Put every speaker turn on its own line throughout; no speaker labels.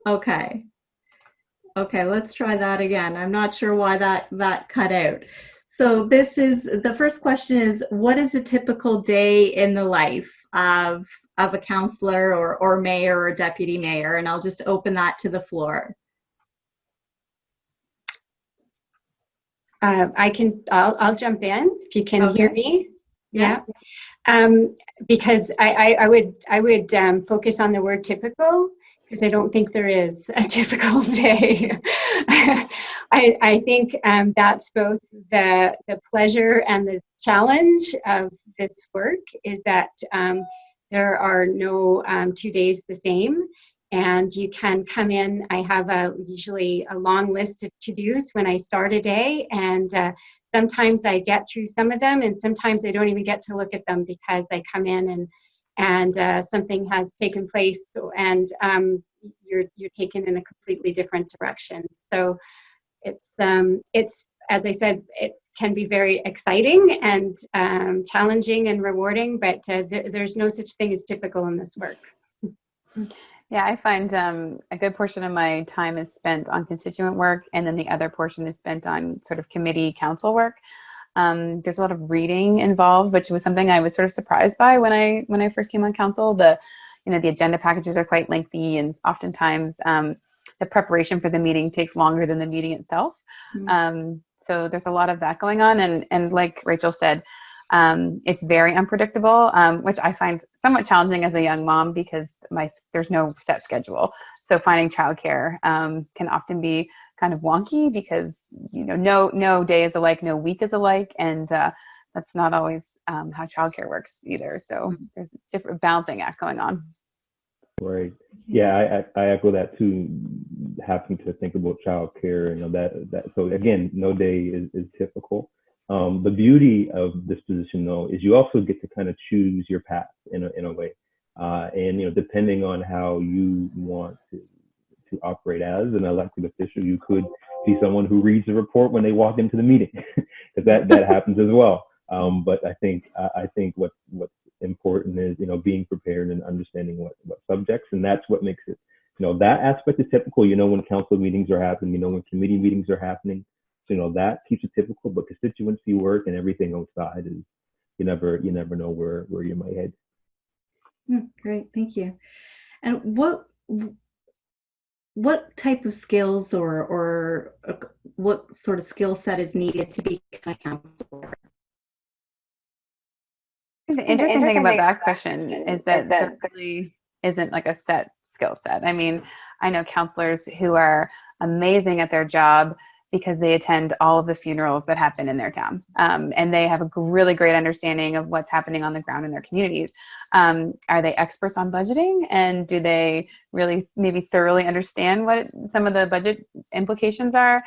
Okay. Okay, let's try that again. I'm not sure why that cut out. So this is the first question is, what is a typical day in the life of a councillor or mayor or deputy mayor? And I'll just open that to the floor.
I'll jump in if you can hear me.
Yeah.
Because I would focus on the word typical, because I don't think there is a typical day. I think that's both the pleasure and the challenge of this work, is that there are no 2 days the same. And you can come in. I have usually a long list of to-dos when I start a day, and sometimes I get through some of them, and sometimes I don't even get to look at them because I come in and something has taken place, and you're taken in a completely different direction. So it's as I said, it can be very exciting and challenging and rewarding, but there's no such thing as typical in this work.
Yeah, I find a good portion of my time is spent on constituent work, and then the other portion is spent on sort of committee council work. There's a lot of reading involved, which was something I was sort of surprised by when I first came on council. The agenda packages are quite lengthy, and oftentimes the preparation for the meeting takes longer than the meeting itself. Mm-hmm. So there's a lot of that going on, and like Rachel said, it's very unpredictable, which I find somewhat challenging as a young mom, because there's no set schedule. So finding childcare can often be kind of wonky, because no day is alike, no week is alike, and that's not always how childcare works either. So there's a different balancing act going on.
Right. Yeah, I echo that too. Having to think about childcare, that. So again, no day is typical. The beauty of this position, though, is you also get to kind of choose your path in a way, and depending on how you want to operate as an elected official, you could be someone who reads the report when they walk into the meeting, because that happens as well. But I think what's important is being prepared and understanding what subjects, and that's what makes it that aspect is typical. When council meetings are happening, when committee meetings are happening. So that keeps it typical, but constituency work and everything outside is you never know where you might head.
Great, thank you. And what type of skills or what sort of skill set is needed to become a counselor?
The interesting thing about that question is that there really isn't like a set skill set. I mean, I know counselors who are amazing at their job because they attend all of the funerals that happen in their town. And they have a really great understanding of what's happening on the ground in their communities. Are they experts on budgeting? And do they really maybe thoroughly understand what some of the budget implications are?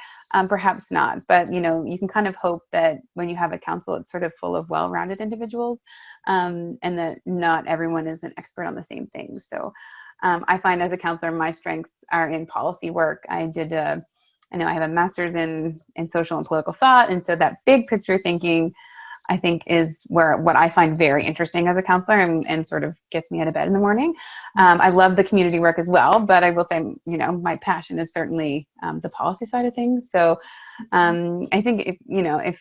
Perhaps not, but you can kind of hope that when you have a council, it's sort of full of well-rounded individuals, and that not everyone is an expert on the same things. So I find as a counselor, my strengths are in policy work. I know I have a master's in social and political thought, and so that big picture thinking, I think, is what I find very interesting as a counselor and sort of gets me out of bed in the morning. I love the community work as well, but I will say, my passion is certainly the policy side of things. So I think if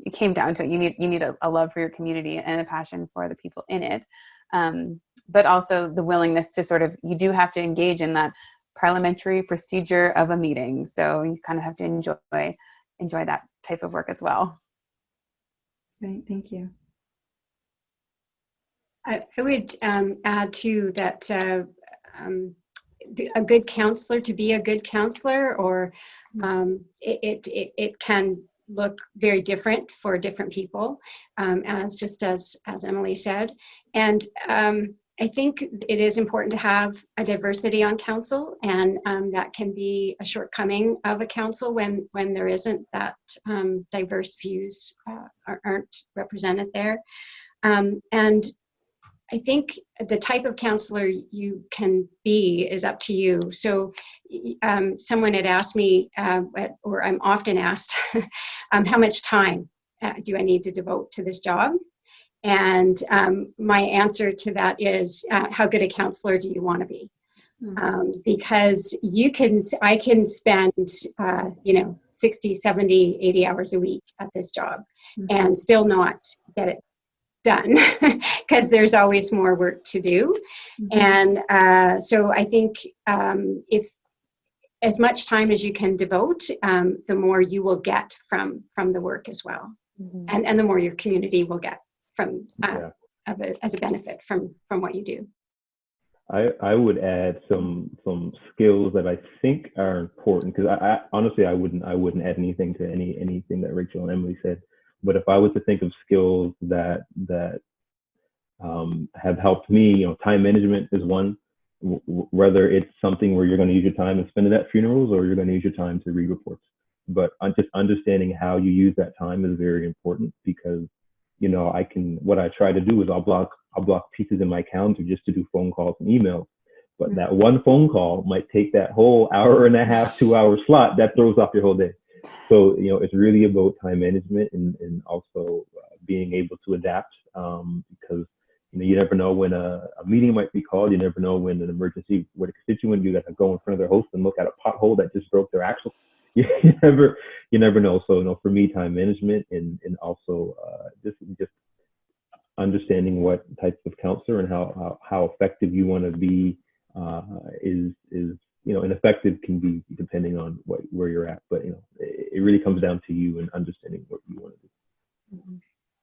it came down to it, you need a love for your community and a passion for the people in it, but also the willingness to you do have to engage in that parliamentary procedure of a meeting. So you kind of have to enjoy that type of work as well.
Great, thank you.
I would add to that a good counselor, to be a good counselor, or it can look very different for different people, as Emily said. And I think it is important to have a diversity on council, and that can be a shortcoming of a council when there isn't that diverse views aren't represented there. And I think the type of counselor you can be is up to you. So someone had asked me, or I'm often asked, how much time do I need to devote to this job? And my answer to that is, how good a counselor do you want to be? because I can spend, 60, 70, 80 hours a week at this job and still not get it done because there's always more work to do. And so I think if as much time as you can devote, the more you will get from the work as well. And the more your community will get from as a benefit from what you do.
I would add some skills that I think are important, because I honestly I wouldn't add anything to anything that Rachel and Emily said. But if I was to think of skills that have helped me, time management is one. Whether it's something where you're going to use your time and spend it at funerals, or you're going to use your time to read reports. But just understanding how you use that time is very important, because what I try to do is I'll block pieces in my calendar just to do phone calls and emails. But that one phone call might take that whole hour and a half, 2 hour slot that throws off your whole day. So, it's really about time management and also being able to adapt, because you never know when a meeting might be called. You never know when an emergency with a constituent, you got to go in front of their host and look at a pothole that just broke their axle. You never know. So, for me, time management and also just understanding what types of counselor and how effective you want to be is and effective can be depending on where you're at. But it really comes down to you and understanding what you want to do.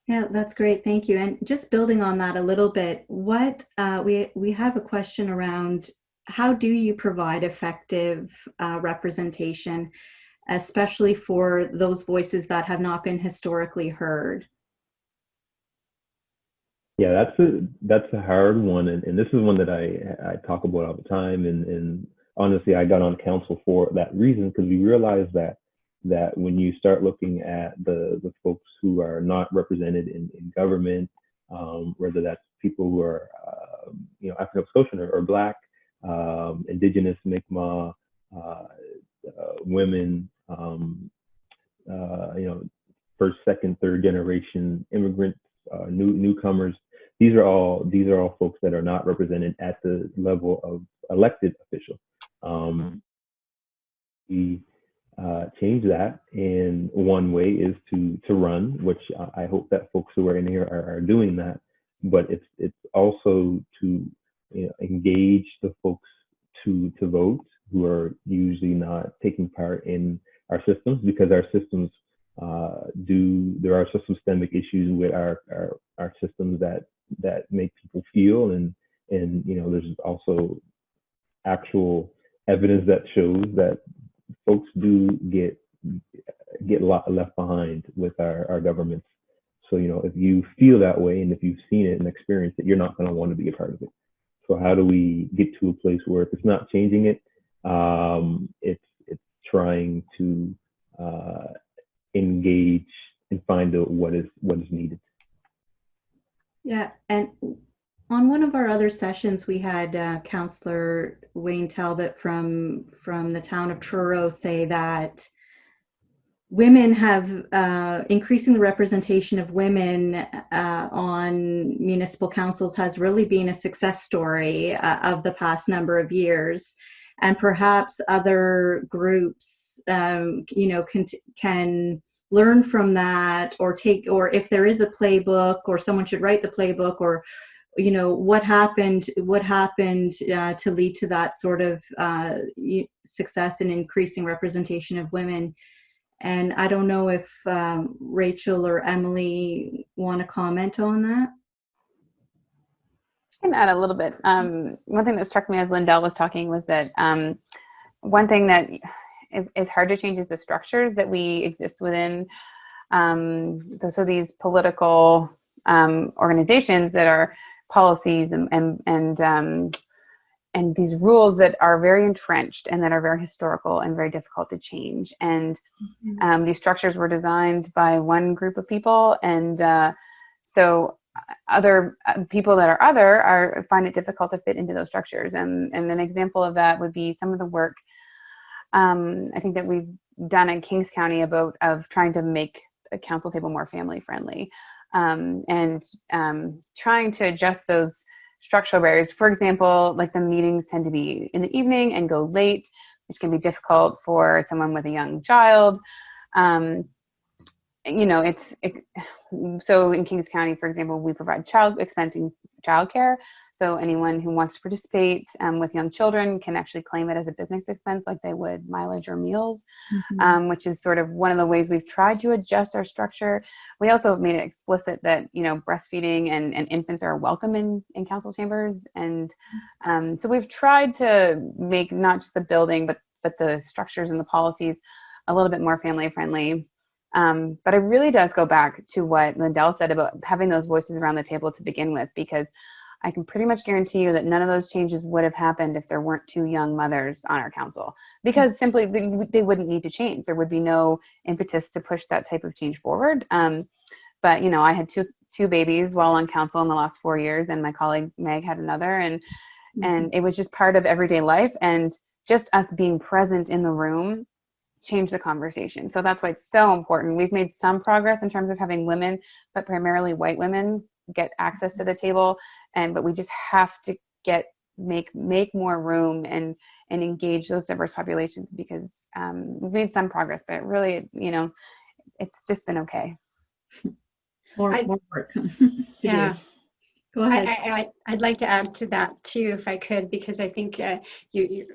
Yeah, that's great. Thank you. And just building on that a little bit, we have a question around how do you provide effective representation, especially for those voices that have not been historically heard?
Yeah, that's a hard one, and this is one that I talk about all the time. And honestly, I got on council for that reason, because we realized that when you start looking at the folks who are not represented in government, whether that's people who are African Scotian or Black, Indigenous, Mi'kmaq, women, first, second, third generation immigrants, newcomers. These are all folks that are not represented at the level of elected official. We change that, and one way is to run, which I hope that folks who are in here are doing that. But it's also to engage the folks to vote who are usually not taking part in our systems, because our systems there are some systemic issues with our systems that make people feel, and there's also actual evidence that shows that folks do get left behind with our governments. So if you feel that way, and if you've seen it and experienced it, you're not going to want to be a part of it. So how do we get to a place where, if it's not changing it, it's trying to engage and find out what is needed.
Yeah, and on one of our other sessions, we had Councillor Wayne Talbot from the town of Truro say that women have increasing the representation of women on municipal councils has really been a success story of the past number of years. And perhaps other groups, can learn from that, or if there is a playbook, or someone should write the playbook, or what happened to lead to that sort of success in increasing representation of women. And I don't know if Rachel or Emily want to comment on that.
I can add a little bit. One thing that struck me as Lindell was talking was that one thing that is hard to change is the structures that we exist within. So these political organizations that are policies and these rules that are very entrenched and that are very historical and very difficult to change. And these structures were designed by one group of people, and so other people that are other find it difficult to fit into those structures. And an example of that would be some of the work I think that we've done in Kings County of trying to make a council table more family friendly, and trying to adjust those structural barriers. For example, like the meetings tend to be in the evening and go late, which can be difficult for someone with a young child. You know, so in Kings County, for example, we provide expensing childcare. So anyone who wants to participate with young children can actually claim it as a business expense like they would mileage or meals, which is sort of one of the ways we've tried to adjust our structure. We also have made it explicit that, you know, breastfeeding and infants are welcome in council chambers. And so we've tried to make not just the building, but the structures and the policies a little bit more family friendly. But it really does go back to what Lindell said about having those voices around the table to begin with, because I can pretty much guarantee you that none of those changes would have happened if there weren't 2 young mothers on our council, because simply they wouldn't need to change. There would be no impetus to push that type of change forward. But, you know, I had two babies while on council in the last 4 years, and my colleague Meg had another, and it was just part of everyday life, and just us being present in the room change the conversation. So that's why it's so important. We've made some progress in terms of having women, but primarily white women, get access to the table, but we just have to make more room and engage those diverse populations, because we've made some progress, but really, you know, it's just been okay.
More work.
Yeah.
Go ahead.
I'd like to add to that too, if I could, because I think you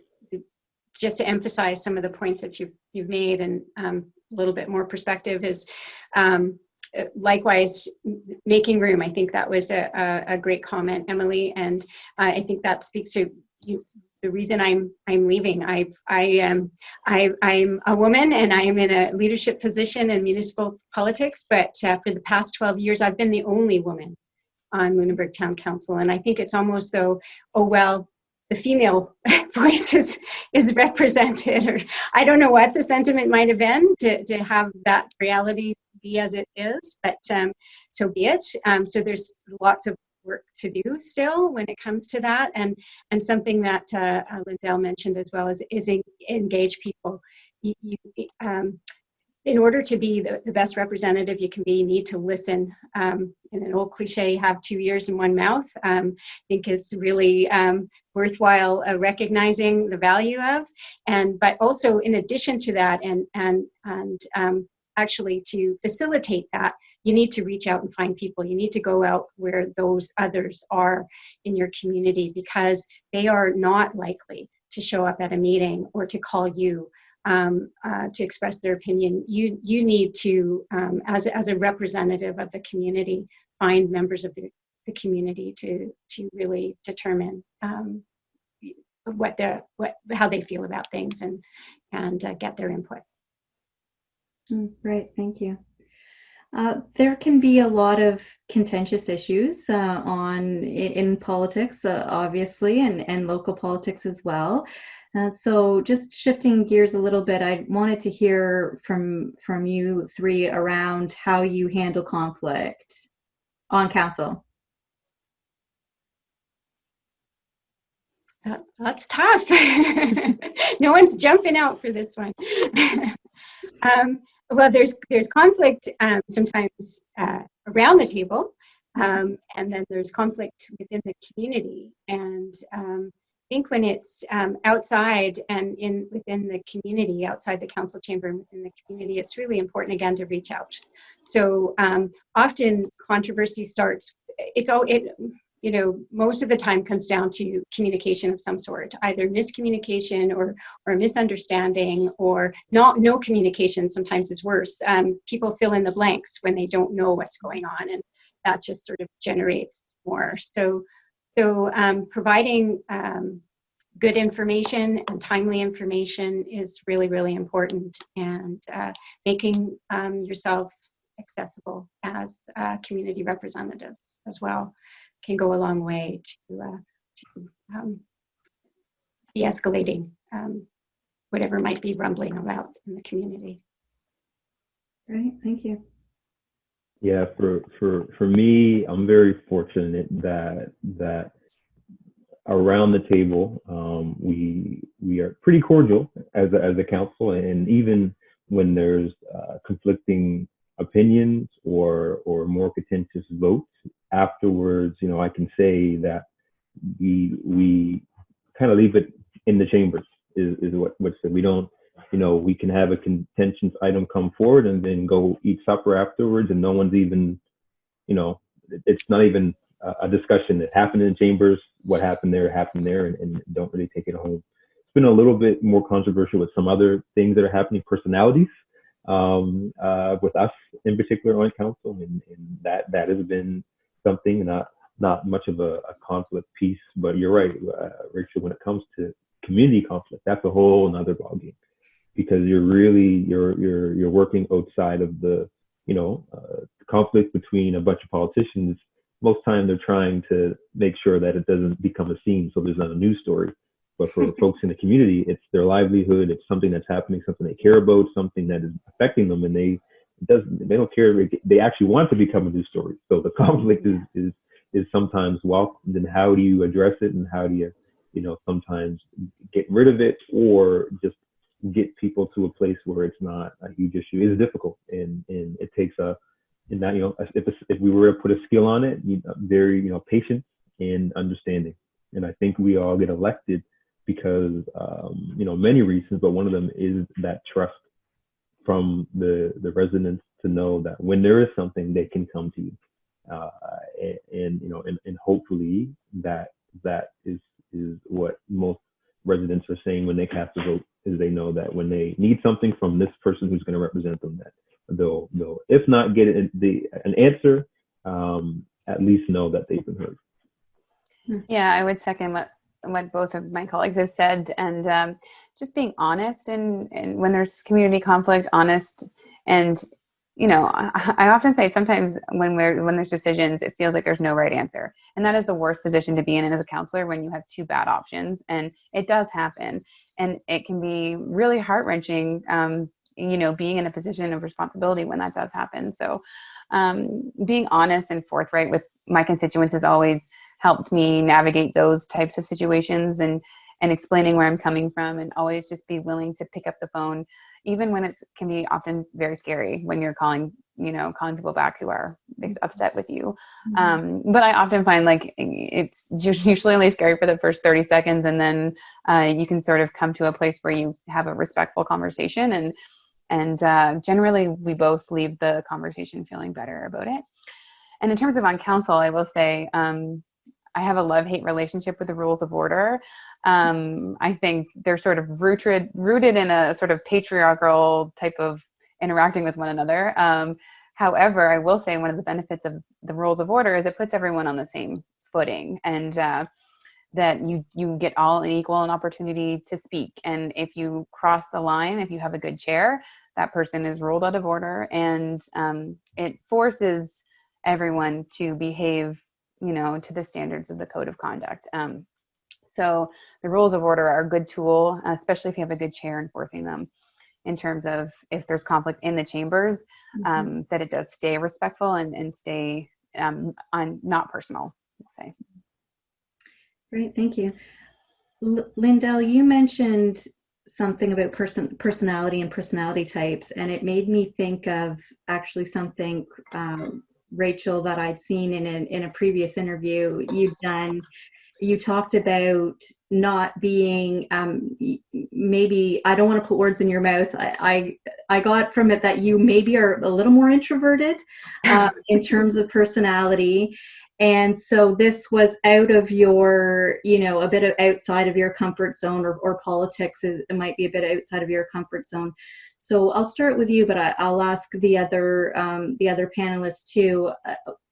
just to emphasize some of the points that you've made, and a little bit more perspective is likewise making room. I think that was a great comment, Emily, and I think that speaks to the reason I'm leaving. I'm a woman, and I am in a leadership position in municipal politics, but for the past 12 years I've been the only woman on Lunenburg Town Council, and I think it's almost though, oh well, the female voice is represented, or I don't know what the sentiment might have been to have that reality be as it is, but so be it. So there's lots of work to do still when it comes to that, and something that Lindell mentioned as well is engage people. In order to be the best representative you can be, you need to listen. In an old cliche, have 2 ears and 1 mouth, I think is really worthwhile recognizing the value of. But also in addition to that, and actually to facilitate that, you need to reach out and find people. You need to go out where those others are in your community, because they are not likely to show up at a meeting or to call you to express their opinion. You need to, as a representative of the community, find members of the community to really determine how they feel about things, and get their input.
Great, thank you. There can be a lot of contentious issues in politics, obviously, and local politics as well. So just shifting gears a little bit, I wanted to hear from you 3 around how you handle conflict on council.
That's tough. No one's jumping out for this one. Well, there's conflict sometimes around the table, and then there's conflict within the community. And I think when it's outside and within the community, outside the council chamber and within the community, it's really important again to reach out. So often controversy starts. Most of the time comes down to communication of some sort, either miscommunication or misunderstanding, or no communication sometimes is worse. People fill in the blanks when they don't know what's going on, and that just sort of generates more. So providing good information and timely information is really, really important, and making yourself accessible as community representatives as well can go a long way to de-escalating whatever might be rumbling about in the community.
Great, thank you.
Yeah, for me, I'm very fortunate that around the table, we are pretty cordial as a council, and even when there's conflicting opinions or more contentious votes, afterwards, I can say that we kind of leave it in the chambers is what's said. We don't, we can have a contentious item come forward and then go eat supper afterwards, and no one's even, it's not even a discussion. It happened in chambers. What happened there, and don't really take it home. It's been a little bit more controversial with some other things that are happening, personalities, with us in particular on council, and that has been something, not much of a conflict piece. But you're right, Rachel, when it comes to community conflict, that's a whole another ballgame, because you're working outside of the conflict between a bunch of politicians. Most time they're trying to make sure that it doesn't become a scene, so there's not a news story. But for folks in the community, it's their livelihood. It's something that's happening, something they care about, something that is affecting them, and they don't care. They actually want to become a news story. So the conflict is sometimes welcome. Then how do you address it, and how do you sometimes get rid of it, or just get people to a place where it's not a huge issue? It's difficult, and it takes if we were to put a skill on it, very patience and understanding. And I think we all get elected because many reasons, but one of them is that trust from the residents to know that when there is something, they can come to you, and hopefully that is what most residents are saying when they cast a vote, is they know that when they need something from this person who's going to represent them, that they'll if not get an answer, at least know that they've been heard.
Yeah, I would second what both of my colleagues have said, and just being honest, and when there's community conflict, honest. And I often say sometimes when there's decisions, it feels like there's no right answer, and that is the worst position to be in as a counselor, when you have two bad options. And it does happen, and it can be really heart-wrenching, being in a position of responsibility when that does happen. So being honest and forthright with my constituents has always helped me navigate those types of situations, and explaining where I'm coming from, and always just be willing to pick up the phone, even when it can be often very scary when you're calling people back who are upset with you. But I often find it's usually only scary for the first 30 seconds, and then you can sort of come to a place where you have a respectful conversation, and generally we both leave the conversation feeling better about it. And in terms of on council, I will say, I have a love-hate relationship with the rules of order. I think they're sort of rooted in a sort of patriarchal type of interacting with one another. However, I will say one of the benefits of the rules of order is it puts everyone on the same footing, and that you get all an equal an opportunity to speak. And if you cross the line, if you have a good chair, that person is ruled out of order, and it forces everyone to behave to the standards of the code of conduct. So the rules of order are a good tool, especially if you have a good chair enforcing them, in terms of if there's conflict in the chambers, that it does stay respectful and stay not personal, I'll say.
Great, thank you. Lindell, you mentioned something about personality and personality types, and it made me think of actually something, Rachel, that I'd seen in a previous interview you'd done. You talked about not being, maybe, I don't want to put words in your mouth. I got from it that you maybe are a little more introverted in terms of personality. And so this was out of your, a bit of outside of your comfort zone, or politics it might be a bit outside of your comfort zone. So I'll start with you, but I'll ask the other panelists too.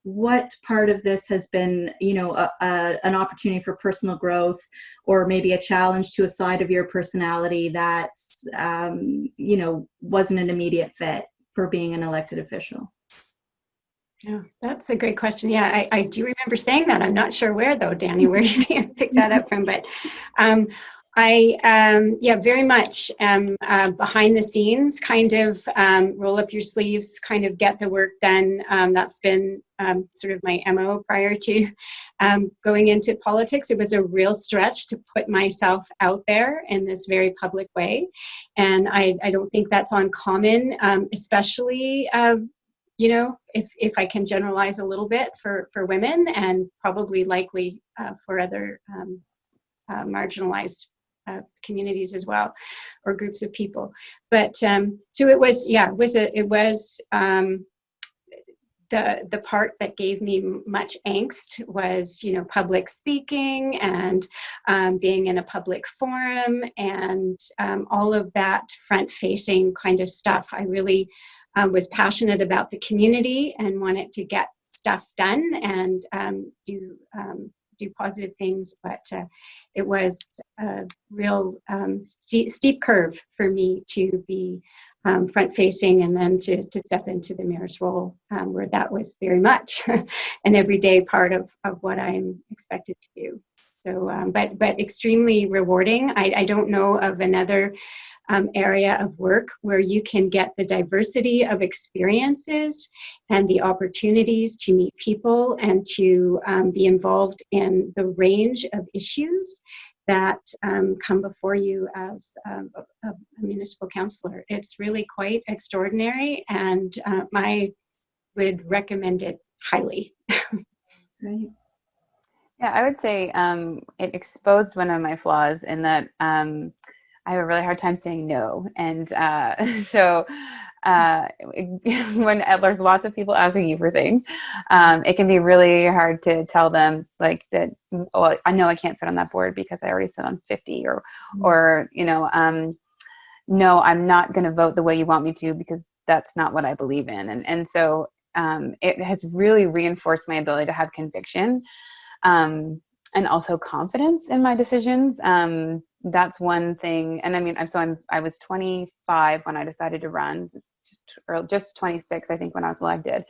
What part of this has been, an opportunity for personal growth, or maybe a challenge to a side of your personality that's, wasn't an immediate fit for being an elected official?
Yeah, that's a great question. Yeah, I do remember saying that. I'm not sure where though, Danny, where you picked that up from, but I very much behind the scenes, kind of roll up your sleeves, kind of get the work done. That's been sort of my MO prior to going into politics. It was a real stretch to put myself out there in this very public way. And I don't think that's uncommon, especially you know, if I can generalize a little bit for women, and probably likely for other marginalized communities as well, or groups of people. But so it was, yeah, it was the part that gave me much angst was, you know, public speaking and being in a public forum and all of that front-facing kind of stuff. I really was passionate about the community and wanted to get stuff done and do positive things, but it was a real steep curve for me to be front-facing and then to step into the mayor's role, where that was very much an everyday part of what I'm expected to do. So, but extremely rewarding. I don't know of another area of work where you can get the diversity of experiences and the opportunities to meet people and to be involved in the range of issues that come before you as a municipal councillor. It's really quite extraordinary, and I would recommend it highly.
Right.
Yeah, I would say it exposed one of my flaws in that I have a really hard time saying no. And so when there's lots of people asking you for things, it can be really hard to tell them like that, oh, I know I can't sit on that board because I already sit on 50 or you know, no, I'm not going to vote the way you want me to because that's not what I believe in. And so it has really reinforced my ability to have conviction and also confidence in my decisions. That's one thing. And I mean, I was 25 when I decided to run, just 26, I think, when I was elected.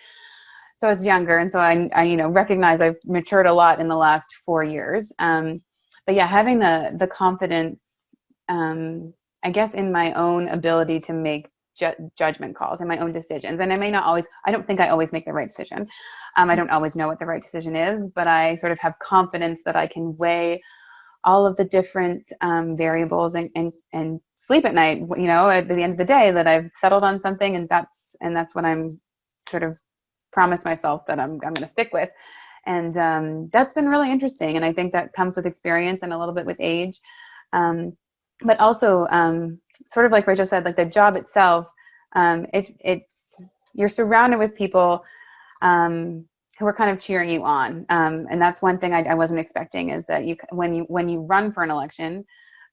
So I was younger. And so I you know, recognize I've matured a lot in the last 4 years. But yeah, having the confidence, I guess, in my own ability to make judgment calls and my own decisions. And I don't think I always make the right decision. I don't always know what the right decision is, but I sort of have confidence that I can weigh all of the different variables and sleep at night, you know, at the end of the day, that I've settled on something, and that's what I'm sort of promised myself that I'm going to stick with. And that's been really interesting. And I think that comes with experience and a little bit with age. But also, sort of like Rachel said, like the job itself, you're surrounded with people who are kind of cheering you on, and that's one thing I wasn't expecting, is that when you run for an election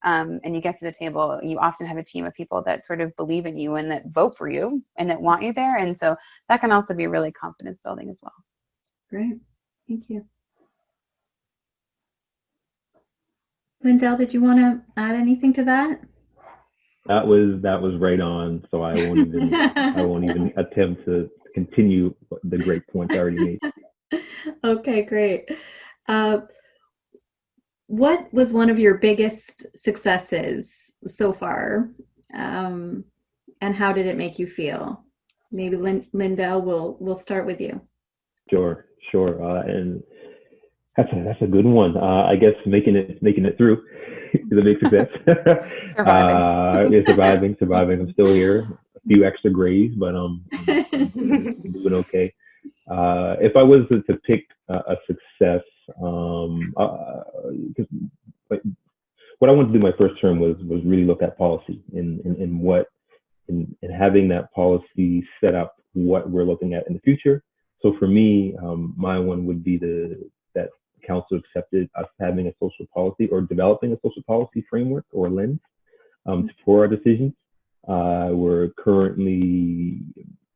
and you get to the table, you often have a team of people that sort of believe in you and that vote for you and that want you there, and so that can also be really confidence building as well.
Great, thank you. Lindell, did you want to add anything to that?
That was right on. So I won't even attempt to continue the great points I already made.
Okay, great. What was one of your biggest successes so far, and how did it make you feel? Maybe Lindell, we'll start with you. Sure. And that's a good one. I guess making it through is a big success. Surviving. I'm still here. A few extra grays, but I'm doing okay. If I was to pick a success, because what I wanted to do my first term was really look at policy and having that policy set up what we're looking at in the future. So for me, my one would be that council accepted us having a social policy or developing a social policy framework or lens for our decisions. We're currently,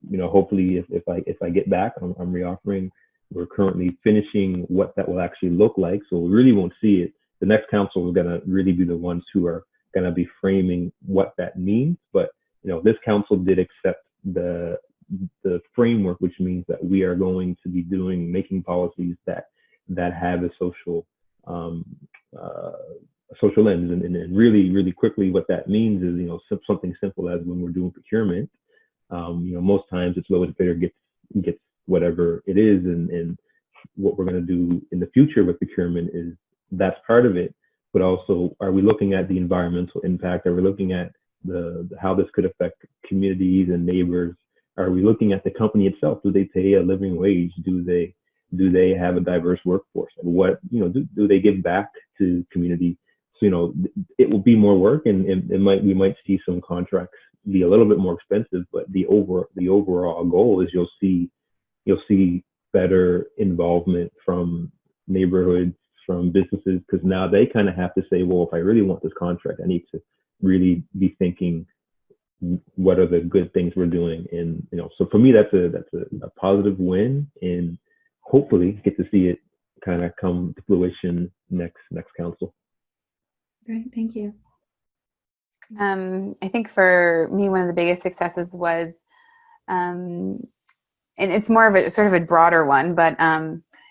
you know, hopefully if I get back, I'm reoffering. We're currently finishing what that will actually look like. So we really won't see it. The next council is going to really be the ones who are going to be framing what that means. But, you know, this council did accept the framework, which means that we are going to be making policies that have a social lens, and really quickly what that means is, you know, something simple as when we're doing procurement, you know, most times it's lowest bidder gets whatever it is, and what we're going to do in the future with procurement is that's part of it, but also are we looking at the environmental impact? Are we looking at how this could affect communities and neighbors?
Are we looking at the company itself? Do they pay a living wage? Do they have a diverse workforce? And what, do they give back to community? So, it will be more work, and we might see some contracts be a little bit more expensive, but the overall goal is you'll see better involvement from neighborhoods, from businesses, because now they kind of have to say, well, if I really want this contract, I need to really be thinking, what are the good things we're doing? And so for me, that's a positive win, and hopefully get to see it kind of come to fruition next council.
Great, thank you.
I think for me, one of the biggest successes was, and it's more of a sort of a broader one, but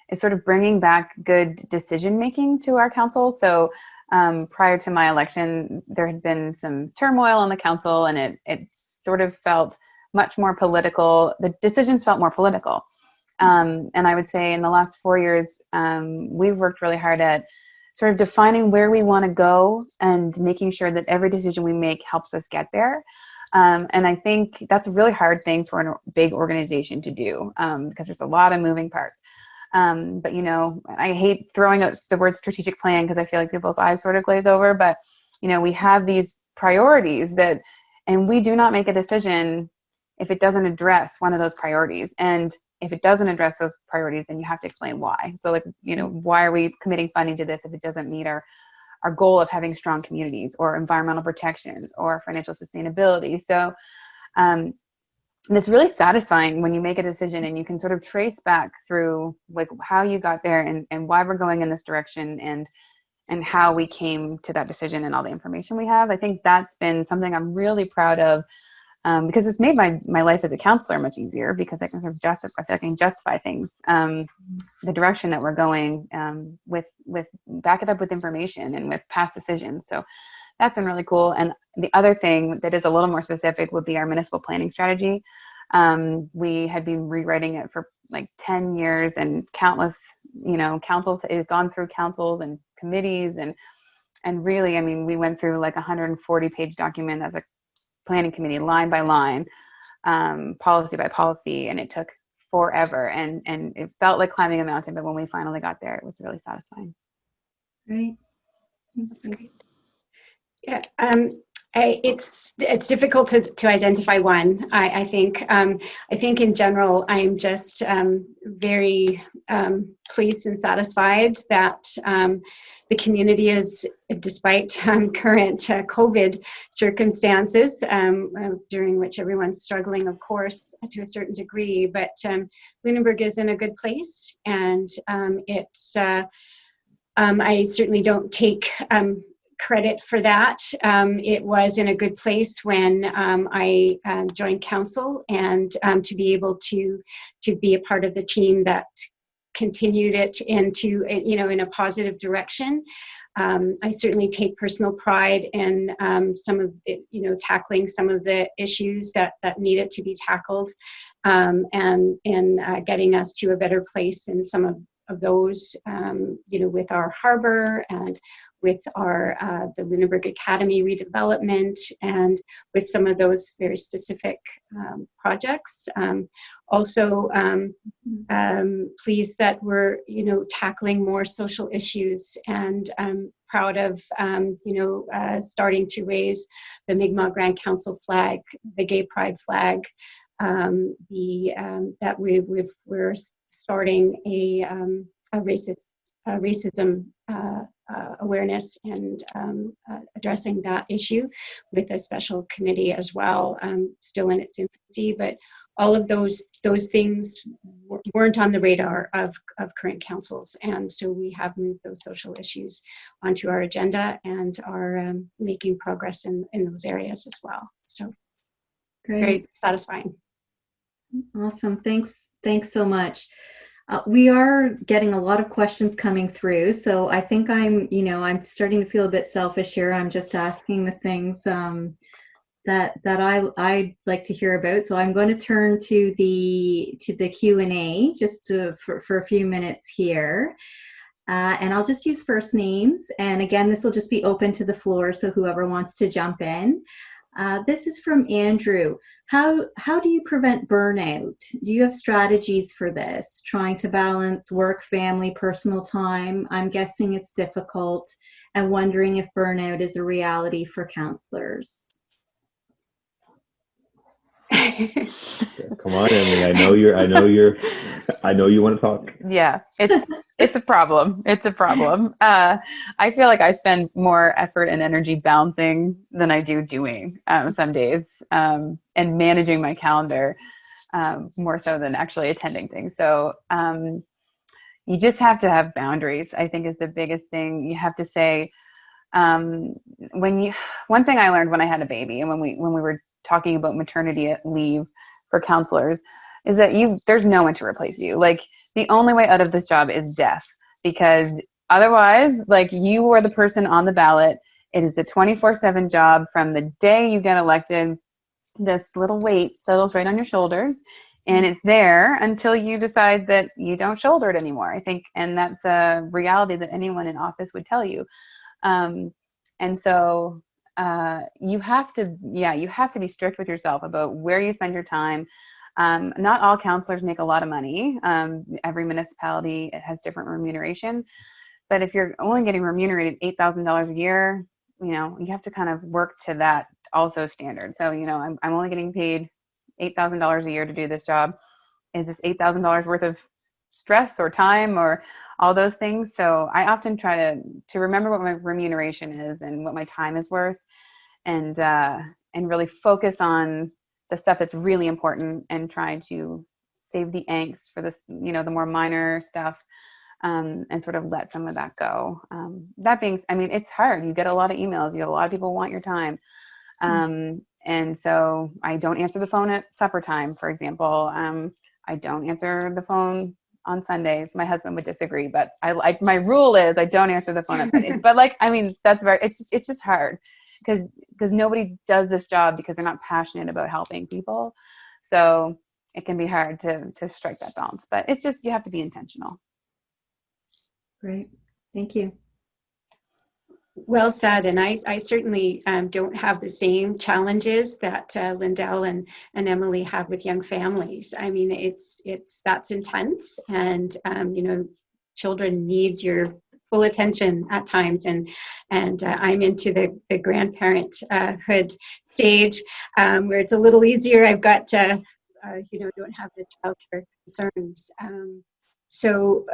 it's sort of bringing back good decision making to our council. So prior to my election, there had been some turmoil on the council, and it sort of felt much more political. The decisions felt more political. And I would say in the last 4 years, we've worked really hard at sort of defining where we want to go and making sure that every decision we make helps us get there. And I think that's a really hard thing for a big organization to do, because there's a lot of moving parts. But I hate throwing out the word strategic plan because I feel like people's eyes sort of glaze over, but we have these priorities and we do not make a decision if it doesn't address one of those priorities. And if it doesn't address those priorities, then you have to explain why. So why are we committing funding to this if it doesn't meet our goal of having strong communities or environmental protections or financial sustainability? So it's really satisfying when you make a decision and you can sort of trace back through how you got there and why we're going in this direction and how we came to that decision and all the information we have. I think that's been something I'm really proud of, because it's made my life as a counselor much easier, because I can sort of justify, I feel like I can justify things, the direction that we're going, with back it up with information and with past decisions. So that's been really cool. And the other thing that is a little more specific would be our municipal planning strategy. We had been rewriting it for like 10 years, and countless, councils, it had gone through councils and committees, and really, I mean, we went through like 140-page document as a planning committee, line by line, policy by policy, and it took forever, and it felt like climbing a mountain, but when we finally got there, it was really satisfying.
Great.
That's great. Yeah, it's difficult to identify one. I think in general, I'm just very pleased and satisfied that the community is, despite current COVID circumstances, during which everyone's struggling, of course, to a certain degree, but Lunenburg is in a good place, and I certainly don't take credit for that. It was in a good place when I joined council, and to be able to be a part of the team that continued it into, in a positive direction. I certainly take personal pride in some of it, tackling some of the issues that needed to be tackled, and in getting us to a better place in some of those, with our harbor and with our the Lunenburg Academy redevelopment, and with some of those very specific projects. Also pleased that we're tackling more social issues, and I'm proud of starting to raise the Mi'kmaq Grand Council flag, the Gay Pride flag, that we're starting a racism awareness and addressing that issue with a special committee as well, still in its infancy, but all of those things weren't on the radar of current councils, and so we have moved those social issues onto our agenda and are making progress in those areas as well. So
Great.
Very satisfying.
Awesome. Thanks so much. We are getting a lot of questions coming through, so I think I'm starting to feel a bit selfish here. I'm just asking the things that I'd like to hear about. So I'm going to turn to the Q&A just for a few minutes here, and I'll just use first names. And again, this will just be open to the floor, so whoever wants to jump in. This is from Andrew. How do you prevent burnout? Do you have strategies for this? Trying to balance work, family, personal time. I'm guessing it's difficult, and wondering if burnout is a reality for counselors.
Come on, Emily. I know you want to talk.
Yeah, it's a problem. It's a problem. I feel like I spend more effort and energy balancing than I do doing some days, and managing my calendar more so than actually attending things. So you just have to have boundaries, I think, is the biggest thing. You have to say, one thing I learned when I had a baby, and when we were talking about maternity leave for counselors, is that there's no one to replace you. Like, the only way out of this job is death, because otherwise, like, you are the person on the ballot. It is a 24/7 job from the day you get elected. This little weight settles right on your shoulders, and it's there until you decide that you don't shoulder it anymore, I think. And that's a reality that anyone in office would tell you. And so you have to be strict with yourself about where you spend your time. Not all counselors make a lot of money. Every municipality has different remuneration. But if you're only getting remunerated $8,000 a year, you have to kind of work to that also standard. So, I'm only getting paid $8,000 a year to do this job. Is this $8,000 worth of stress or time or all those things? So I often try to remember what my remuneration is and what my time is worth, and really focus on the stuff that's really important, and try to save the angst for this, the more minor stuff, and sort of let some of that go. That being, it's hard. You get a lot of emails. You get a lot of people want your time. And so I don't answer the phone at supper time, for example. I don't answer the phone on Sundays. My husband would disagree, but my rule is I don't answer the phone on Sundays. But it's just hard, because nobody does this job because they're not passionate about helping people. So it can be hard to strike that balance, but it's just, you have to be intentional.
Great. Thank you.
Well said. And I certainly don't have the same challenges that Lindell and Emily have with young families. That's intense, and children need your full attention at times, and I'm into the grandparenthood stage, where it's a little easier. I've got don't have the childcare concerns. So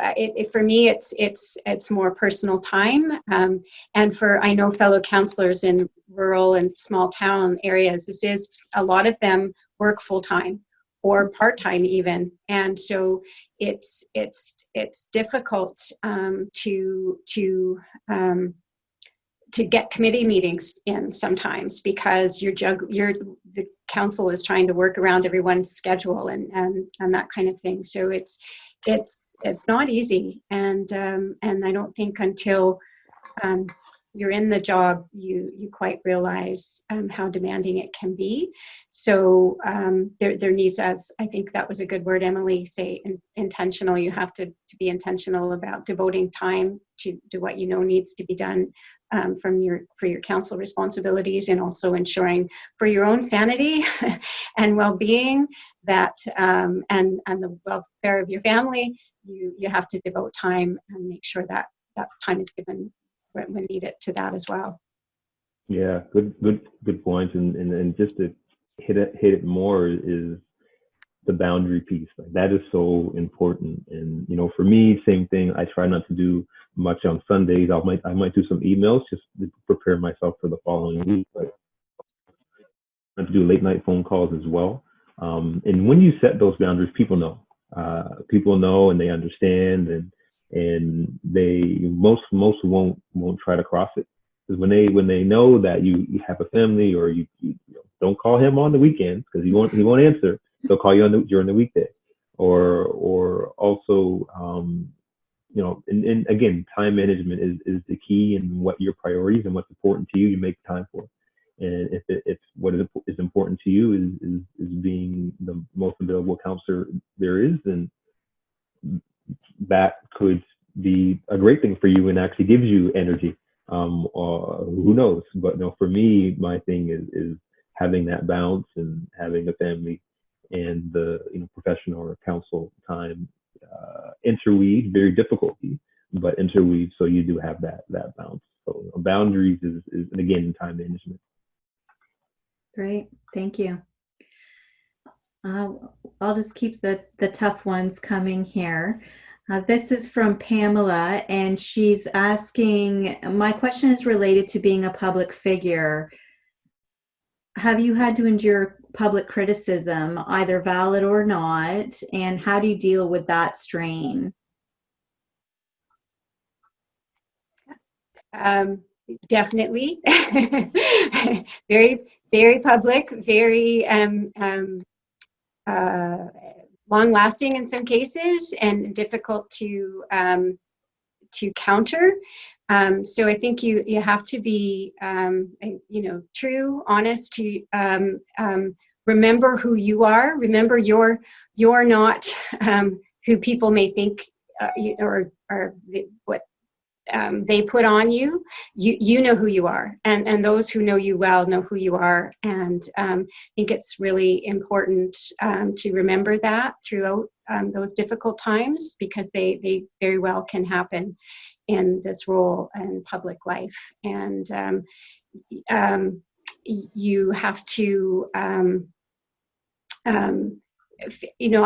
for me, it's more personal time, and I know fellow counselors in rural and small town areas, a lot of them work full time or part time even, and so it's difficult to get committee meetings in sometimes, because the council is trying to work around everyone's schedule and that kind of thing. So it's not easy, and I don't think until you're in the job you quite realize how demanding it can be. So there needs, as I think that was a good word, Emily, say intentional. You have to be intentional about devoting time to what needs to be done for your council responsibilities, and also ensuring for your own sanity and well-being and the welfare of your family. You have to devote time and make sure that time is given when needed to that as well.
Yeah, good point. And just to hit it more is the boundary piece. Like, that is so important. And for me, same thing. I try not to do much on Sundays. I might do some emails just to prepare myself for the following week. But I have to do late night phone calls as well. And when you set those boundaries, people know. People know, and they understand, and they most won't try to cross it. Because when they know that you have a family, or you don't call him on the weekends because he won't answer. They'll call you during the weekday, or also and again, time management is the key, and what your priorities and what's important to you, you make time for. And if what is important to you is being the most available counselor there is, then that could be a great thing for you and actually gives you energy. Who knows? But for me, my thing is having that balance and having a family and the professional or counsel time interweave very difficultly, but interweave so you do have that balance. So boundaries is again time management.
Great, thank you. I'll just keep the tough ones coming here. This is from Pamela, and she's asking, my question is related to being a public figure. Have you had to endure public criticism, either valid or not, and how do you deal with that strain?
Definitely. Very, very public, very long-lasting in some cases, and difficult to counter. So I think you have to be, true, honest. To remember who you are. Remember you're not who people may think or what they put on you. You know who you are, and those who know you well know who you are. And I think it's really important to remember that throughout those difficult times, because they very well can happen in this role in public life. And you have to, I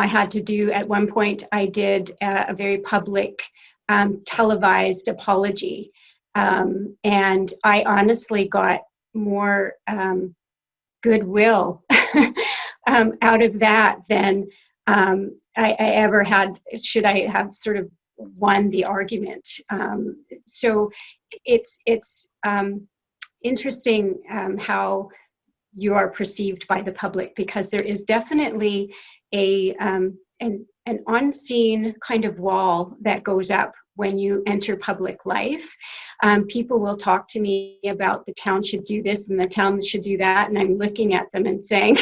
had to do, at one point, I did a very public televised apology. And I honestly got more goodwill out of that than I ever had, should I have sort of won the argument. So it's interesting how you are perceived by the public, because there is definitely an unseen kind of wall that goes up when you enter public life. People will talk to me about the town should do this and the town should do that, and I'm looking at them and saying,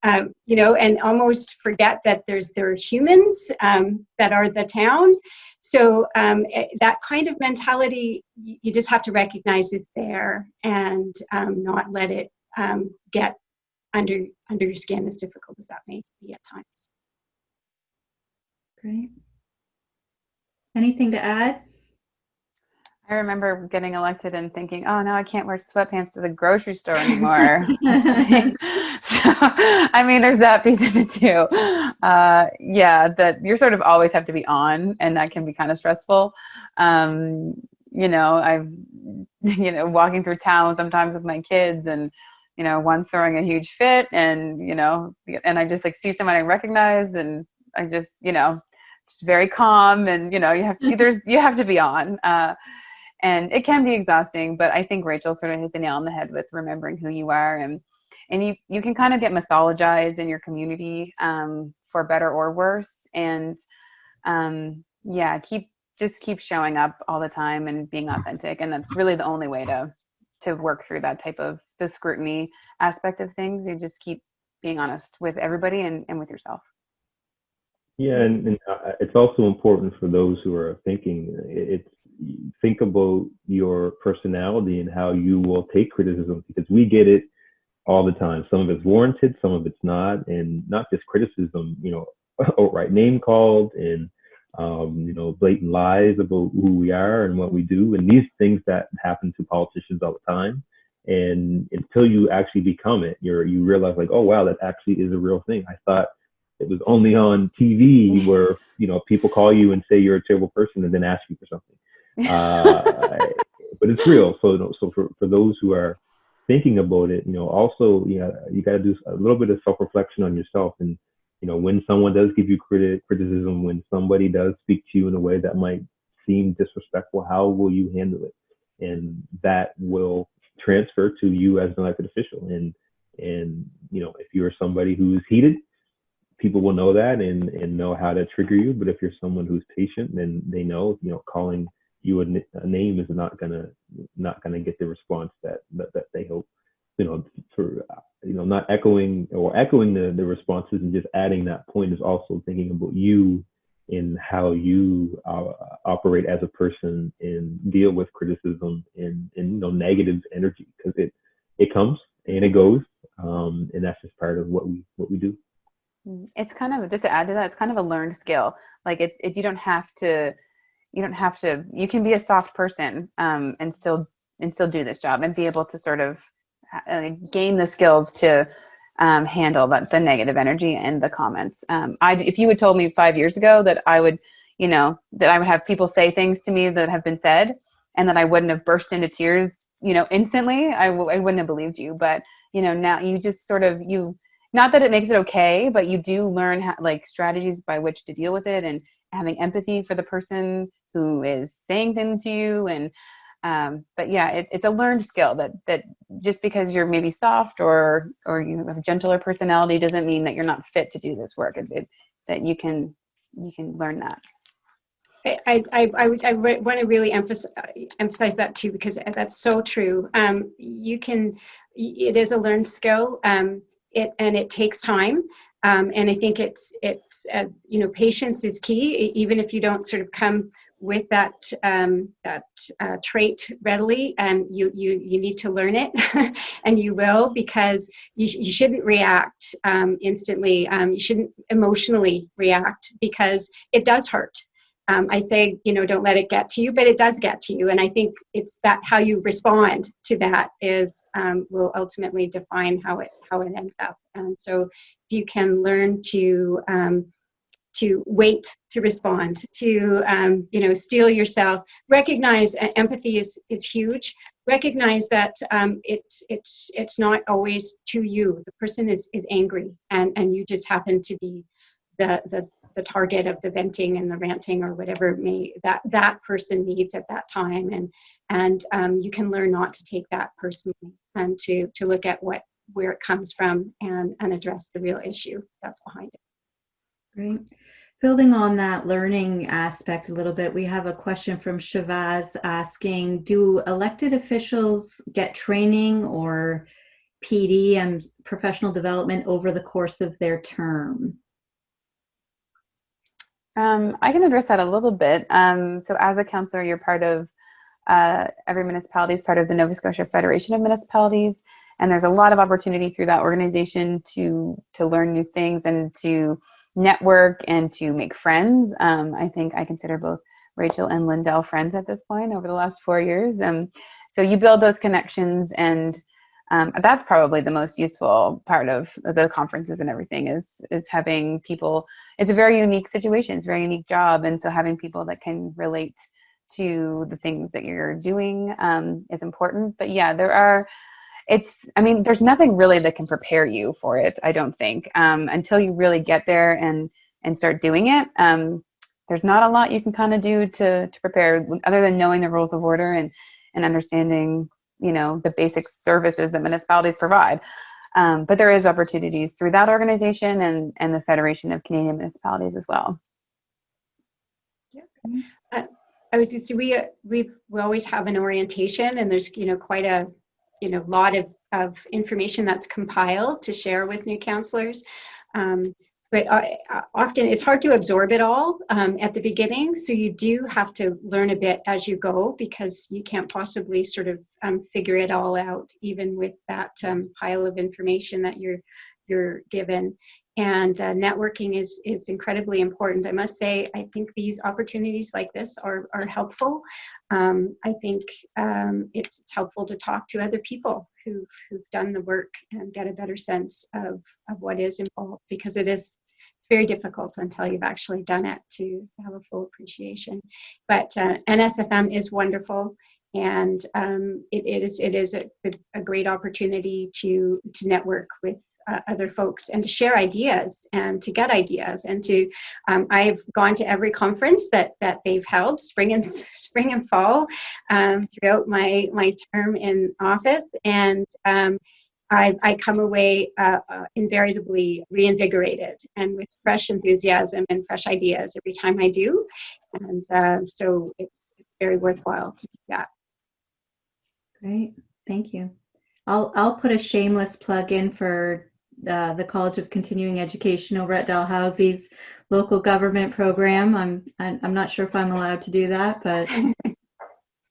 and almost forget that there are humans that are the town. So that kind of mentality, you just have to recognize is there, and not let it get under your skin, as difficult as that may be at times.
Great. Anything to add?
I remember getting elected and thinking, oh, now I can't wear sweatpants to the grocery store anymore. So, I mean, there's that piece of it too. That you sort of always have to be on, and that can be kind of stressful. I've, walking through town sometimes with my kids, and, one's throwing a huge fit, and, and I just like see someone I recognize, and I just, just very calm, and, you have to be on. And it can be exhausting, but I think Rachel sort of hit the nail on the head with remembering who you are, and you can kind of get mythologized in your community, for better or worse. And keep showing up all the time and being authentic, and that's really the only way to work through that type of the scrutiny aspect of things. You just keep being honest with everybody and with yourself.
Yeah, and it's also important for those who are thinking, think about your personality and how you will take criticism, because we get it all the time. Some of it's warranted, some of it's not, and not just criticism, outright name called, and blatant lies about who we are and what we do, and these things that happen to politicians all the time. And until you actually become it, you realize like, oh wow, that actually is a real thing. I thought it was only on TV where people call you and say you're a terrible person and then ask you for something. But it's real. So for those who are thinking about it, also you got to do a little bit of self-reflection on yourself. And when someone does give you criticism, when somebody does speak to you in a way that might seem disrespectful, how will you handle it? And that will transfer to you as an elected official. And if you're somebody who's heated, people will know that and know how to trigger you. But if you're someone who's patient, then they know, calling you a name is not gonna get the response that they hope. Not echoing the responses and just adding that point is also thinking about you in how you operate as a person and deal with criticism and negative energy, because it comes and it goes, and that's just part of what we do.
It's kind of, just to add to that, it's kind of a learned skill. Like you don't have to, you can be a soft person, and still do this job and be able to sort of gain the skills to handle the negative energy and the comments. If you had told me 5 years ago that I would, that I would have people say things to me that have been said and that I wouldn't have burst into tears, instantly, I wouldn't have believed you. But, now you just sort of, not that it makes it okay, but you do learn strategies by which to deal with it, and having empathy for the person who is saying things to you. And but yeah, it's a learned skill that just because you're maybe soft or you have a gentler personality doesn't mean that you're not fit to do this work. That you can learn that.
I want to really emphasize that too, because that's so true. It is a learned skill. It takes time. And I think it's patience is key. Even if you don't sort of come with that trait readily, you need to learn it, and you will, because you shouldn't react instantly. You shouldn't emotionally react, because it does hurt. I say, don't let it get to you, but it does get to you. And I think it's that how you respond to that will ultimately define how it ends up. And so if you can learn to wait to respond, to steel yourself, recognize empathy is huge. Recognize that it's not always to you. The person is angry, and you just happen to be the target of the venting and the ranting or whatever that person needs at that time. And you can learn not to take that personally, and to look at where it comes from, and address the real issue that's behind it.
Great. Building on that learning aspect a little bit, we have a question from Shavaz asking, do elected officials get training or PD and professional development over the course of their term?
I can address that a little bit. So as a councillor, you're part of, every municipality is part of the Nova Scotia Federation of Municipalities, and there's a lot of opportunity through that organization to learn new things and to network and to make friends. I think I consider both Rachel and Lindell friends at this point over the last 4 years. So you build those connections, and that's probably the most useful part of the conferences and everything is having people. It's a very unique situation. It's a very unique job. And so having people that can relate to the things that you're doing is important. But yeah, there's nothing really that can prepare you for it, I don't think, until you really get there and start doing it. There's not a lot you can kind of do to prepare, other than knowing the rules of order and understanding the basic services that municipalities provide. But there is opportunities through that organization and the Federation of Canadian Municipalities as well.
Yeah. I was just, we always have an orientation, and there's quite a lot of information that's compiled to share with new councillors. But often it's hard to absorb it all at the beginning. So you do have to learn a bit as you go, because you can't possibly sort of figure it all out, even with that pile of information that you're given. And networking is incredibly important. I must say, I think these opportunities like this are helpful. I think it's helpful to talk to other people who've done the work and get a better sense of what is involved, because it's very difficult until you've actually done it to have a full appreciation. But NSFM is wonderful, and it is a great opportunity to network with other folks and to share ideas and to get ideas and to I've gone to every conference that they've held spring and fall throughout my term in office, and I come away invariably reinvigorated and with fresh enthusiasm and fresh ideas every time I do, and so it's very worthwhile to do that.
Great, thank you. I'll put a shameless plug in for the College of Continuing Education over at Dalhousie's local government program. I'm not sure if I'm allowed to do that, but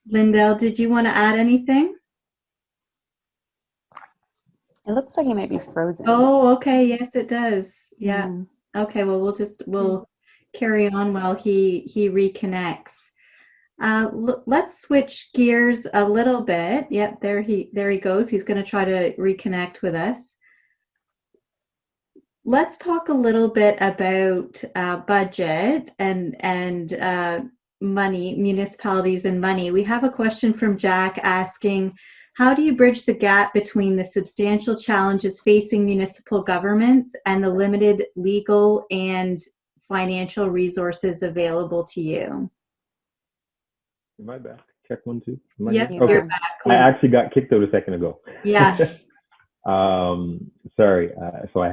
Lindell, did you want to add anything?
It looks like he might be frozen.
Oh, okay. Yes, it does. Yeah.
Mm.
Okay. Well, we'll carry on while he reconnects. Let's switch gears a little bit. Yep, there he goes. He's going to try to reconnect with us. Let's talk a little bit about budget and money, municipalities and money. We have a question from Jack asking, how do you bridge the gap between the substantial challenges facing municipal governments and the limited legal and financial resources available to you?
Am I back? Check 1, 2. Am I
Yep,
here?
you're
Okay.
back.
I actually got kicked out a second ago.
Yeah.
Sorry. So I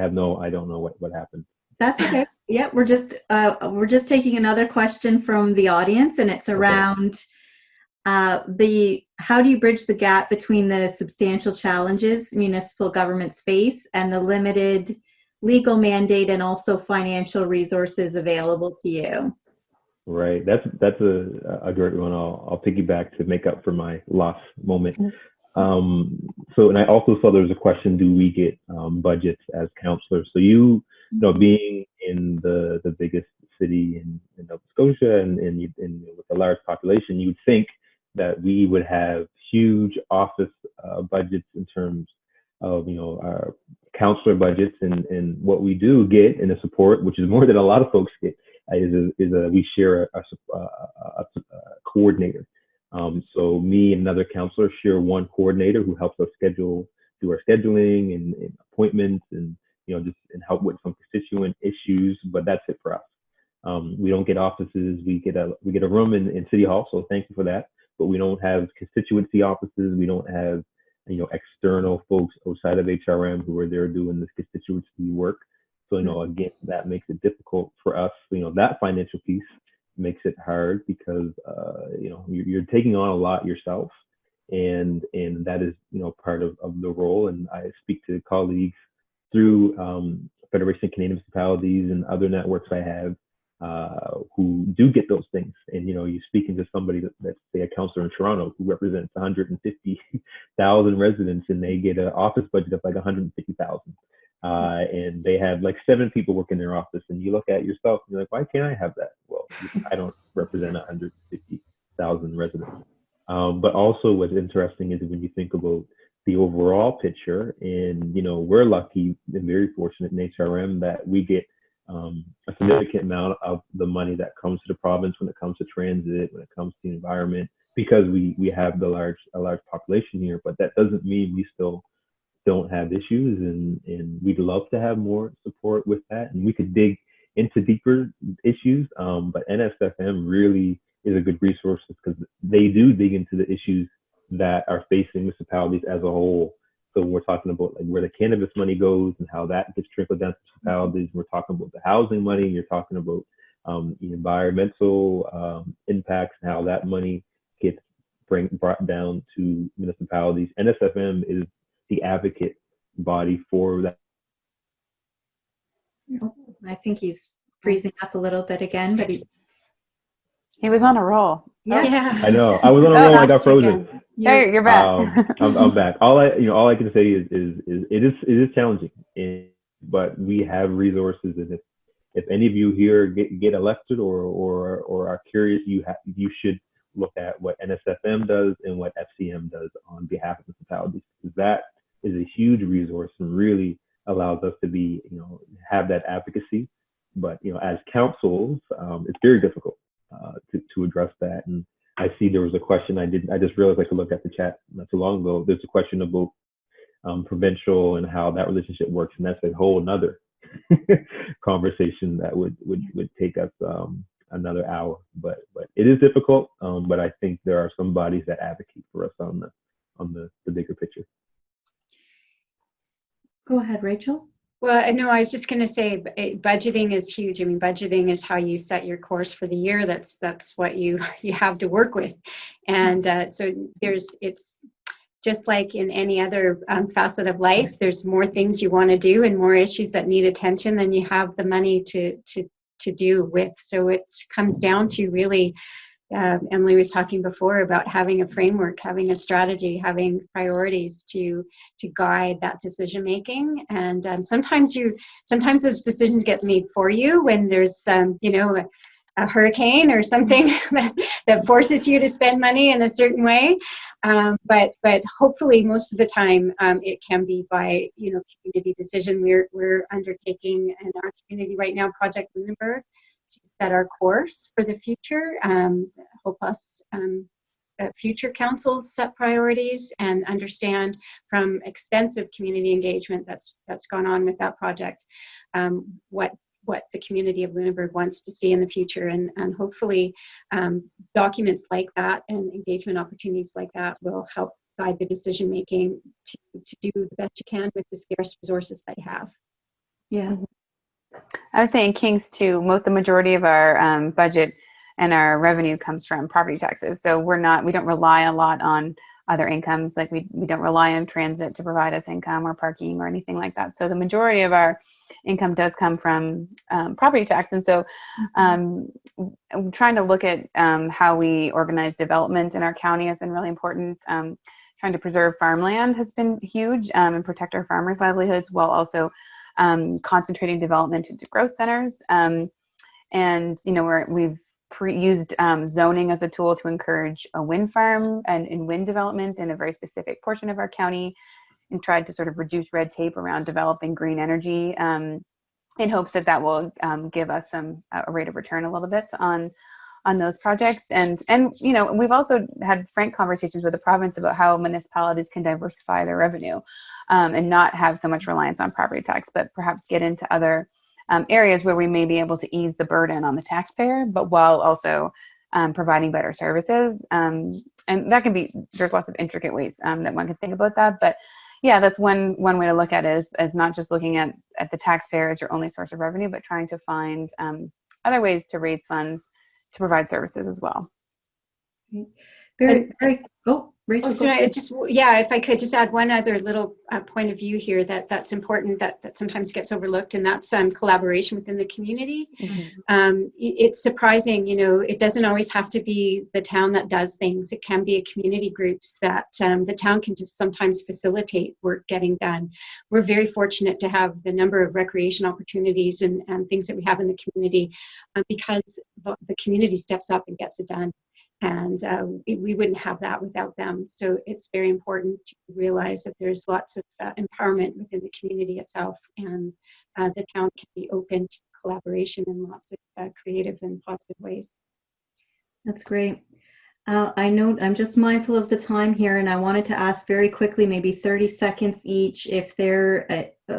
don't know what happened.
That's okay. Yeah, we're just taking another question from the audience, and it's around how do you bridge the gap between the substantial challenges municipal governments face and the limited legal mandate and also financial resources available to you?
Right. That's a great one. I'll piggyback to make up for my lost moment. So, and I also saw there was a question: do we get budgets as counselors? So you know, being in the biggest city in Nova Scotia and with a large population, you would think that we would have huge office budgets in terms of our counselor budgets, and what we do get in the support, which is more than a lot of folks get, we share a coordinator. So me and another counselor share one coordinator who helps us do our scheduling and appointments and just help with some constituent issues. But that's it for us. We don't get offices. We get a room in City Hall, so thank you for that. But we don't have constituency offices. We don't have external folks outside of HRM who are there doing this constituency work. So again, that makes it difficult for us. That financial piece makes it hard because you're taking on a lot yourself, and that is part of the role. And I speak to colleagues through Federation of Canadian Municipalities and other networks I have who do get those things. And you're speaking to somebody that's say a councillor in Toronto who represents 150,000 residents, and they get an office budget of like 150,000. And they have like 7 people work in their office, and you look at yourself and you're like, why can't I have that? Well, I don't represent 150,000 residents. But also what's interesting is when you think about the overall picture, and we're lucky and very fortunate in HRM that we get a significant amount of the money that comes to the province when it comes to transit, when it comes to the environment, because we have a large population here. But that doesn't mean we still don't have issues, and we'd love to have more support with that, and we could dig into deeper issues, but NSFM really is a good resource because they do dig into the issues that are facing municipalities as a whole. So when we're talking about like where the cannabis money goes and how that gets trickled down to municipalities, we're talking about the housing money, and you're talking about the environmental impacts and how that money gets brought down to municipalities. NSFM is the advocate body for that.
I think he's freezing up a little bit again, but
he was on a roll.
Yeah.
I know. I was on a roll and I got frozen.
Hey, you're back.
I'm back. All I can say is it is challenging, but we have resources, and if any of you here get elected or are curious, you should look at what NSFM does and what FCM does on behalf of municipalities, because that is a huge resource and really allows us to be, have that advocacy. But as councils, it's very difficult to address that. And I see there was a question I just realized I could look at the chat not too long ago. There's a question about provincial and how that relationship works, and that's a whole another conversation that would take us another hour. But it is difficult. But I think there are some bodies that advocate for us on the bigger picture.
Go ahead, Rachel.
Well, no, I was just going to say budgeting is huge. I mean, budgeting is how you set your course for the year. That's what you have to work with. And so it's just like in any other facet of life, there's more things you want to do and more issues that need attention than you have the money to do with. So it comes down to really Emily was talking before about having a framework, having a strategy, having priorities to guide that decision making. And sometimes those decisions get made for you when there's a hurricane or something that forces you to spend money in a certain way. But hopefully most of the time it can be by community decision. We're undertaking in our community right now Project Lunenburg to set our course for the future, help us future councils set priorities and understand from extensive community engagement that's gone on with that project what the community of Lunenburg wants to see in the future, and hopefully documents like that and engagement opportunities like that will help guide the decision making to do the best you can with the scarce resources that you have.
Yeah.
I would say in Kings too, the majority of our budget and our revenue comes from property taxes. So we don't rely a lot on other incomes. Like we don't rely on transit to provide us income or parking or anything like that. So the majority of our income does come from property tax. And so I'm trying to look at how we organize development in our county has been really important. Trying to preserve farmland has been huge and protect our farmers' livelihoods while also concentrating development into growth centers. And we've used zoning as a tool to encourage a wind farm and wind development in a very specific portion of our county, and tried to sort of reduce red tape around developing green energy in hopes that will give us a rate of return a little bit on those projects. And we've also had frank conversations with the province about how municipalities can diversify their revenue and not have so much reliance on property tax, but perhaps get into other areas where we may be able to ease the burden on the taxpayer, but while also providing better services. And that can there's lots of intricate ways that one can think about that. But yeah, that's one way to look at it is not just looking at the taxpayer as your only source of revenue, but trying to find other ways to raise funds to provide services as well.
Very. Rachel.
So if I could just add one other little point of view here that's important that sometimes gets overlooked, and that's collaboration within the community. Mm-hmm. It's surprising, it doesn't always have to be the town that does things. It can be community groups that the town can just sometimes facilitate work getting done. We're very fortunate to have the number of recreation opportunities and things that we have in the community because the community steps up and gets it done. And we wouldn't have that without them. So it's very important to realize that there's lots of empowerment within the community itself, and the town can be open to collaboration in lots of creative and positive ways.
That's great. I know I'm just mindful of the time here, and I wanted to ask very quickly, maybe 30 seconds each, if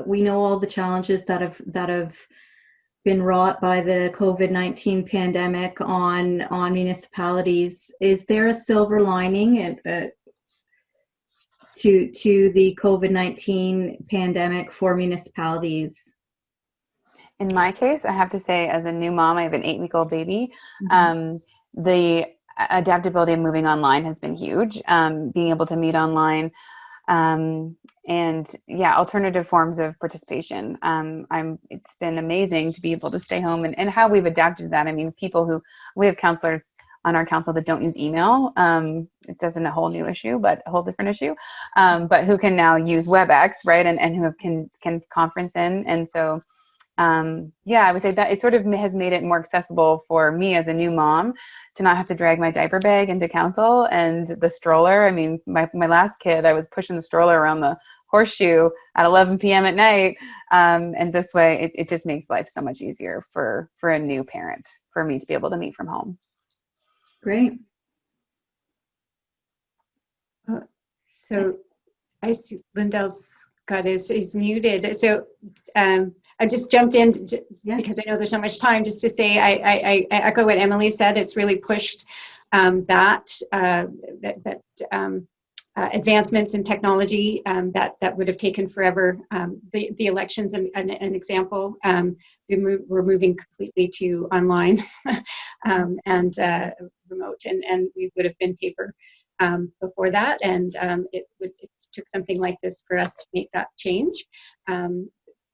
we know all the challenges that have been wrought by the COVID-19 pandemic on municipalities. Is there a silver lining to the COVID-19 pandemic for municipalities?
In my case, I have to say, as a new mom, I have an 8-week-old baby. Mm-hmm. The adaptability of moving online has been huge. Being able to meet online, and alternative forms of participation. It's been amazing to be able to stay home and how we've adapted to that. I mean, we have counselors on our council that don't use email. It doesn't a whole new issue, but a whole different issue. But who can now use WebEx, right? And who can conference in. And so, I would say that it sort of has made it more accessible for me as a new mom to not have to drag my diaper bag into council and the stroller. I mean, my last kid, I was pushing the stroller around the horseshoe at 11 p.m. at night. And this way, it just makes life so much easier for a new parent, for me to be able to meet from home.
Great.
So I see Lindell's got is muted. So I just jumped in because I know there's not much time, just to say I echo what Emily said. It's really pushed advancements in technology that would have taken forever. The elections, an example, we're moving completely to online and remote, and we would have been paper before that, and it took something like this for us to make that change.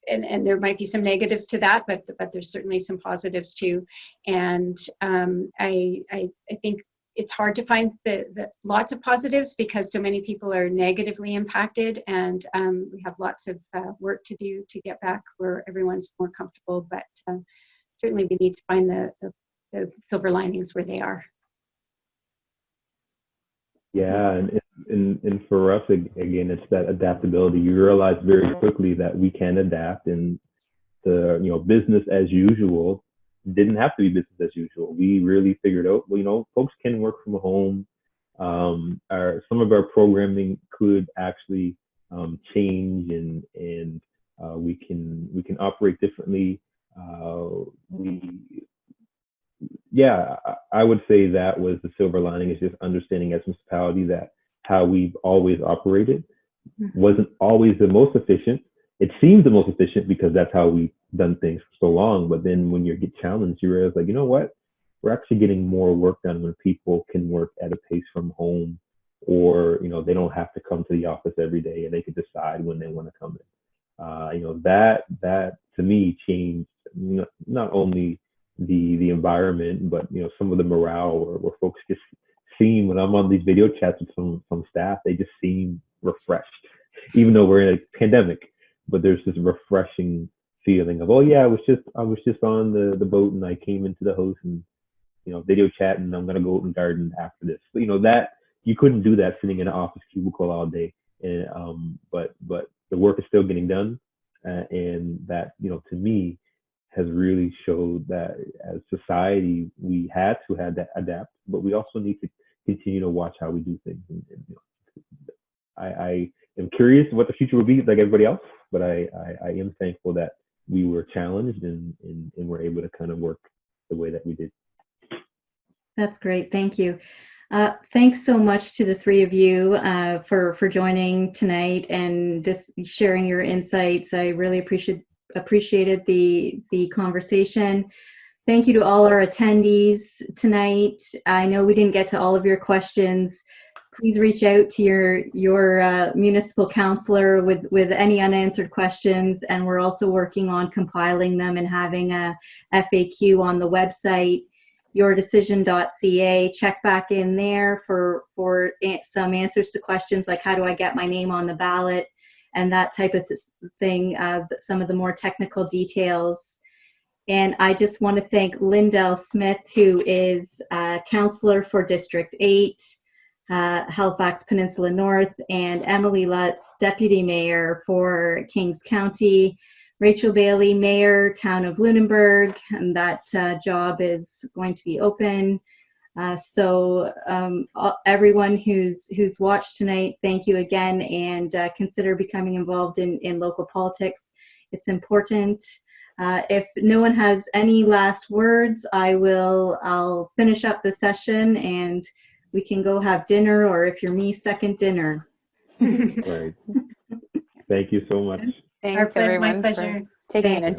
and there might be some negatives to that, but there's certainly some positives too. And I think it's hard to find the lots of positives because so many people are negatively impacted, and we have lots of work to do to get back where everyone's more comfortable. But certainly we need to find the silver linings where they are.
Yeah, and for us, again, it's that adaptability. You realize very quickly that we can adapt, and the business as usual didn't have to be business as usual. We really figured out, well, folks can work from home. Some of our programming could actually change, and we can operate differently. I would say that was the silver lining, is just understanding as a municipality that how we've always operated wasn't always the most efficient. It seemed the most efficient because that's how we've done things for so long. But then when you get challenged, you realize, like, you know what? We're actually getting more work done when people can work at a pace from home, or they don't have to come to the office every day, and they can decide when they want to come in. That to me changed not only the environment, but some of the morale, where folks just seem, when I'm on these video chats with some staff, they just seem refreshed, even though we're in a pandemic. But there's this refreshing feeling of, oh yeah, I was just on the boat, and I came into the house, and video chat, and I'm gonna go out and garden after this. But that you couldn't do that sitting in an office cubicle all day. And but the work is still getting done, and that to me has really showed that as society we had to adapt, but we also need to continue to watch how we do things. And I am curious what the future will be, like everybody else, but I am thankful that we were challenged and were able to kind of work the way that we did.
That's great. Thank you. Thanks so much to the three of you for joining tonight and just sharing your insights. I really appreciated the conversation. Thank you to all our attendees tonight. I know we didn't get to all of your questions. Please reach out to your municipal councillor with any unanswered questions, and we're also working on compiling them and having a FAQ on the website, yourdecision.ca. Check back in there for some answers to questions like, how do I get my name on the ballot, and that type of thing, some of the more technical details. And I just want to thank Lindell Smith, who is councillor for District 8, Halifax Peninsula North, and Emily Lutz, Deputy Mayor for Kings County, Rachel Bailey, Mayor, Town of Lunenburg, and that job is going to be open. So everyone who's watched tonight, thank you again, and consider becoming involved in local politics. It's important. If no one has any last words, I'll finish up the session, and we can go have dinner, or if you're me, second dinner.
Right. Thank you so much.
Thanks everyone
my pleasure.
for taking an interest.